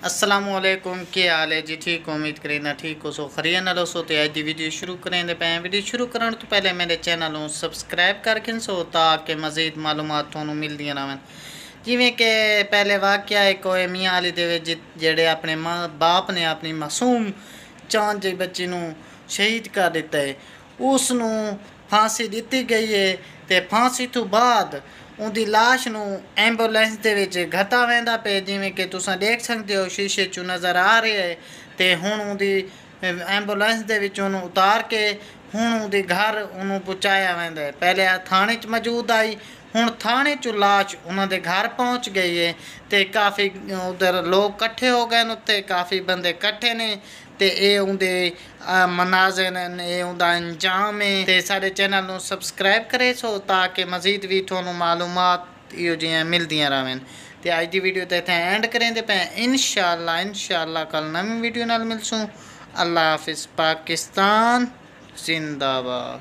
अस्सलामुअलैकुम, क्या हाल है जी? ठीक हो? उम्मीद करें ना ठीक हो सो खरीय ना लो सो। तो अज की वीडियो शुरू करें पे। वीडियो शुरू करने तो पहले मेरे चैनल को सबसक्राइब करके सो ताकि मज़ीद मालूमात थोनों मिलदियां रहन। जिमें कि पहले वाक़या एक होए मियाँ अली दे विच जेड़े अपने माँ बाप ने अपनी मासूम चांद जी बच्ची नूं शहीद कर दिता है। उसनूं फांसी दी गई है तो फांसी तो बाद उनकी लाश नूं एंबूलेंस दे विच घता वेंदा पे, जिमें कि तुसां देख सकते हो शीशे चू नज़र आ रहे है। तो हुण उनकी एंबूलेंस दे विच उन्होंने उतार के हुण उनके घर उन्होंने पहुँचाया वेंदा है। पहले थाने च मौजूद आई, हुण थाने चो लाश उन्होंने घर पहुँच गई है। तो काफ़ी उधर लोग कट्ठे हो गए, उत्ते काफ़ी बंदे कट्ठे ने। तो ये उनके मनाज़र ने, ये उनका अंजाम है। तो सारे चैनल को सबसक्राइब करे सो ताकि मज़ीद भी थोनों मालूमात इहो जियां मिलदियां रहन। तो अज की वीडियो तो इतने एंड करें पे। इंशाअल्लाह कल नवी वीडियो नाल मिलसूँ। अल्लाह हाफिज़। पाकिस्तान जिंदाबाद।